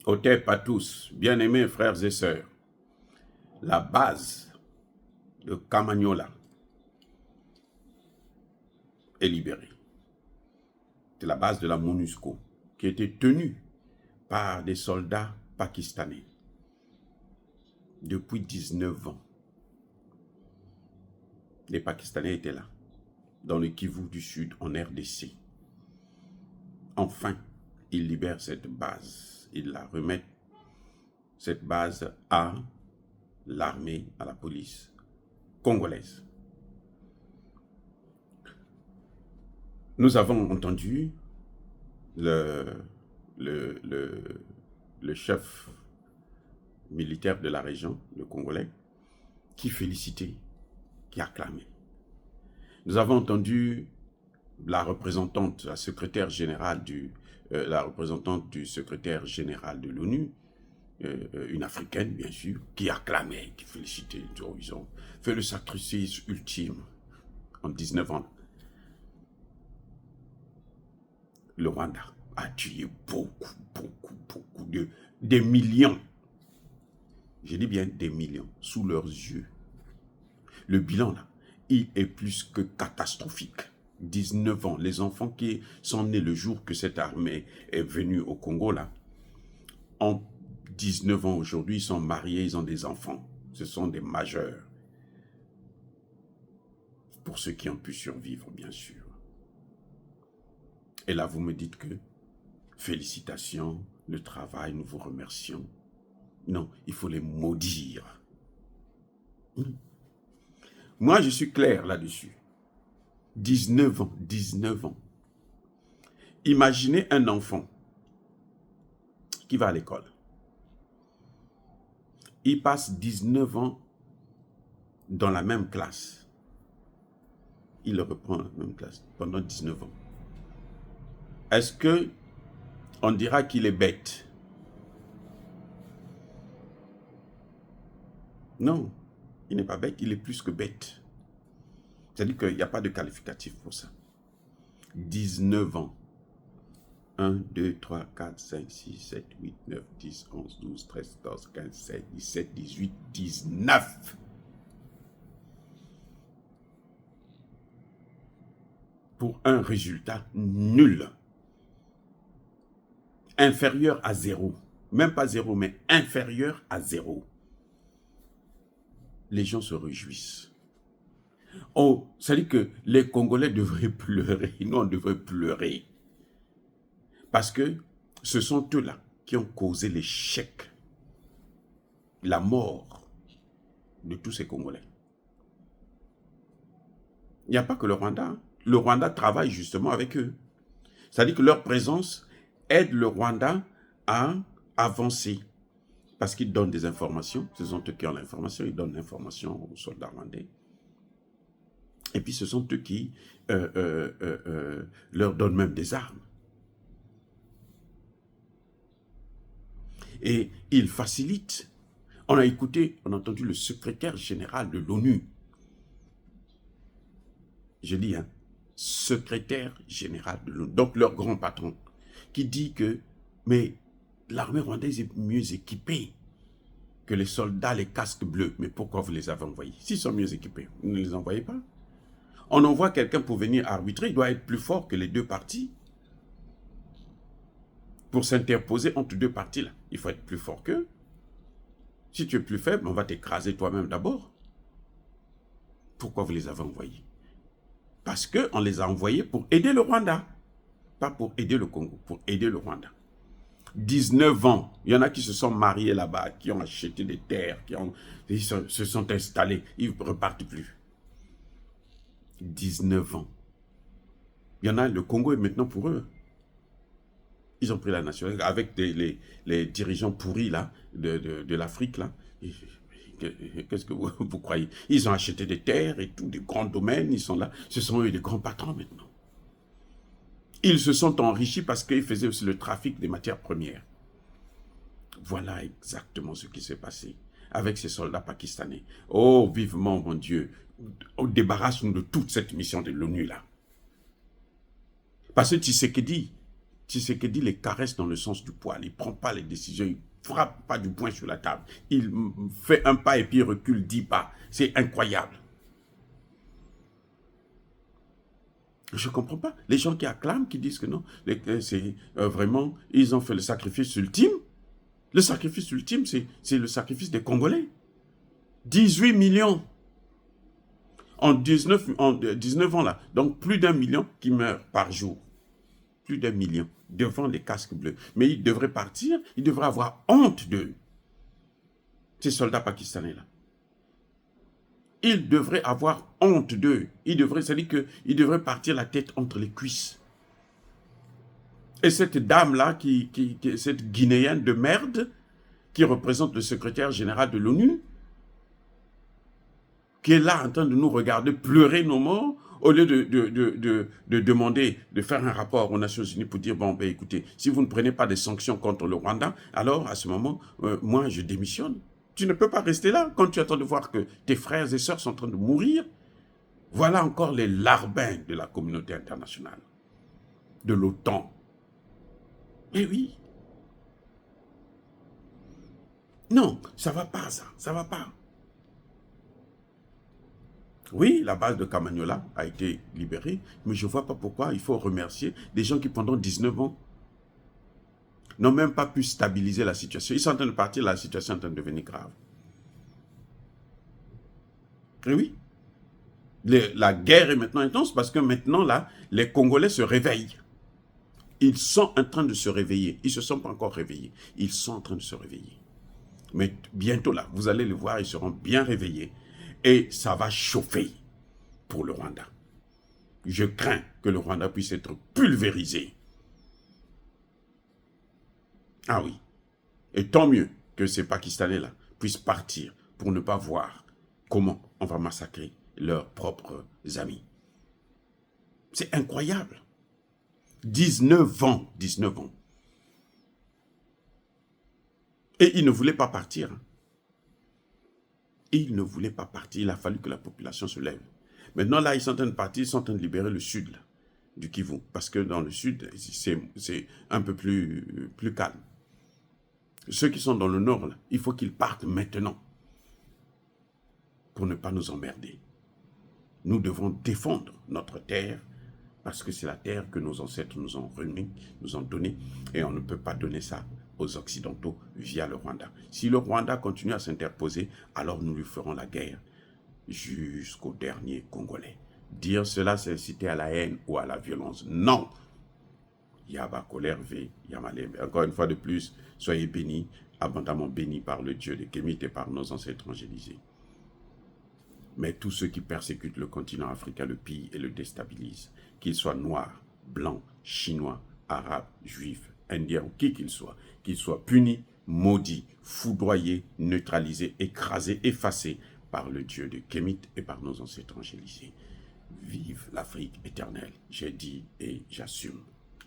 Otep à tous, bien-aimés frères et sœurs, la base de Kamanyola est libérée. C'est la base de la MONUSCO qui était tenue par des soldats pakistanais depuis 19 ans. Les Pakistanais étaient là, dans le Kivu du Sud, en RDC. Enfin, ils libèrent cette base. Ils la remettent, cette base, à l'armée, à la police congolaise. Nous avons entendu le chef militaire de la région, le Congolais, qui félicitait, qui acclamait. Nous avons entendu la représentante, la secrétaire générale la représentante du secrétaire général de l'ONU, une africaine bien sûr, qui acclamait, qui félicitait. Ils ont fait le sacrifice ultime en 19 ans. Le Rwanda a tué beaucoup des millions. Je dis bien des millions, sous leurs yeux. Le bilan là, il est plus que catastrophique. 19 ans, les enfants qui sont nés le jour que cette armée est venue au Congo là, en 19 ans aujourd'hui, ils sont mariés, ils ont des enfants. Ce sont des majeurs. Pour ceux qui ont pu survivre, bien sûr. Et là, vous me dites que, félicitations, le travail, nous vous remercions. Non, il faut les maudire. Moi, je suis clair là-dessus. 19 ans, 19 ans. Imaginez un enfant qui va à l'école. Il passe 19 ans dans la même classe. Il reprend la même classe pendant 19 ans. Est-ce que on dira qu'il est bête? Non, il n'est pas bête, il est plus que bête. C'est-à-dire qu'il n'y a pas de qualificatif pour ça. 19 ans. 1, 2, 3, 4, 5, 6, 7, 8, 9, 10, 11, 12, 13, 14, 15, 16, 17, 18, 19. Pour un résultat nul. Inférieur à 0. Même pas 0, mais inférieur à 0. Les gens se réjouissent. Oh, ça dit que les Congolais devraient pleurer. Nous, on devrait pleurer. Parce que ce sont eux-là qui ont causé l'échec, la mort de tous ces Congolais. Il n'y a pas que le Rwanda. Le Rwanda travaille justement avec eux. C'est-à-dire que leur présence aide le Rwanda à avancer. Parce qu'ils donnent des informations. Ce sont eux qui ont l'information. Ils donnent l'information aux soldats rwandais. Et puis ce sont eux qui leur donnent même des armes. Et ils facilitent. On a écouté, on a entendu le secrétaire général de l'ONU. Je dis, hein, secrétaire général de l'ONU, donc leur grand patron, qui dit que, mais l'armée rwandaise est mieux équipée que les soldats, les casques bleus. Mais pourquoi vous les avez envoyés? S'ils sont mieux équipés, vous ne les envoyez pas. On envoie quelqu'un pour venir arbitrer, il doit être plus fort que les deux parties. Pour s'interposer entre deux parties, là, il faut être plus fort qu'eux. Si tu es plus faible, on va t'écraser toi-même d'abord. Pourquoi vous les avez envoyés? Parce qu'on les a envoyés pour aider le Rwanda. Pas pour aider le Congo, pour aider le Rwanda. 19 ans, il y en a qui se sont mariés là-bas, qui ont acheté des terres, ils se sont installés, ils ne repartent plus. 19 ans. Il y en a, le Congo est maintenant pour eux. Ils ont pris la nationalité avec les dirigeants pourris là, de l'Afrique là. Qu'est-ce que vous croyez? Ils ont acheté des terres et tout, des grands domaines, ils sont là. Ce sont eux les grands patrons maintenant. Ils se sont enrichis parce qu'ils faisaient aussi le trafic des matières premières. Voilà exactement ce qui s'est passé avec ces soldats pakistanais. Oh, vivement, mon Dieu, débarrasse-nous de toute cette mission de l'ONU là. Parce que Tshisekedi, Tshisekedi les caresse dans le sens du poil. Il ne prend pas les décisions, il ne frappe pas du poing sur la table. Il fait un pas et puis il recule 10 pas. C'est incroyable. Je ne comprends pas. Les gens qui acclament, qui disent que non, c'est vraiment, ils ont fait le sacrifice ultime. Le sacrifice ultime, c'est le sacrifice des Congolais. 18 millions en 19 ans là. Donc plus d'1 million qui meurent par jour. Plus d'1 million devant les casques bleus. Mais ils devraient partir, ils devraient avoir honte d'eux. Ces soldats pakistanais là. Ils devraient avoir honte d'eux. C'est-à-dire qu'ils devraient partir la tête entre les cuisses. Et cette dame-là, cette Guinéenne de merde, qui représente le secrétaire général de l'ONU, qui est là en train de nous regarder pleurer nos morts, au lieu de demander, de faire un rapport aux Nations Unies pour dire, bon, ben écoutez, si vous ne prenez pas des sanctions contre le Rwanda, alors à ce moment, moi, je démissionne. Tu ne peux pas rester là quand tu attends de voir que tes frères et sœurs sont en train de mourir. Voilà encore les larbins de la communauté internationale, de l'OTAN. Eh oui. Non, ça ne va pas, ça ne va pas. Oui, la base de Kamanyola a été libérée, mais je ne vois pas pourquoi il faut remercier des gens qui, pendant 19 ans, n'ont même pas pu stabiliser la situation. Ils sont en train de partir, la situation est en train de devenir grave. Et oui, la guerre est maintenant intense parce que maintenant, là, les Congolais se réveillent. Ils sont en train de se réveiller. Ils ne se sont pas encore réveillés. Ils sont en train de se réveiller. Mais bientôt, là, vous allez les voir, ils seront bien réveillés. Et ça va chauffer pour le Rwanda. Je crains que le Rwanda puisse être pulvérisé. Ah oui. Et tant mieux que ces Pakistanais-là puissent partir pour ne pas voir comment on va massacrer leurs propres amis. C'est incroyable. 19 ans, 19 ans. Et ils ne voulaient pas partir. Ils ne voulaient pas partir. Il a fallu que la population se lève. Maintenant, là, ils sont en train de partir, ils sont en train de libérer le sud là, du Kivu. Parce que dans le sud, c'est un peu plus calme. Ceux qui sont dans le nord, là, il faut qu'ils partent maintenant. Pour ne pas nous emmerder. Nous devons défendre notre terre. Parce que c'est la terre que nos ancêtres nous ont remis, nous ont donné. Et on ne peut pas donner ça aux Occidentaux via le Rwanda. Si le Rwanda continue à s'interposer, alors nous lui ferons la guerre jusqu'au dernier Congolais. Dire cela, c'est inciter à la haine ou à la violence. Non. Yaba colère V, Yamalem. Encore une fois de plus, soyez bénis, abondamment bénis par le Dieu de Kémit et par nos ancêtres angélisés. Mais tous ceux qui persécutent le continent africain le pillent et le déstabilisent, qu'ils soient noirs, blancs, chinois, arabes, juifs, indiens, ou qui qu'ils soient punis, maudits, foudroyés, neutralisés, écrasés, effacés par le Dieu de Kémit et par nos ancêtres angélisés. Vive l'Afrique éternelle, j'ai dit et j'assume.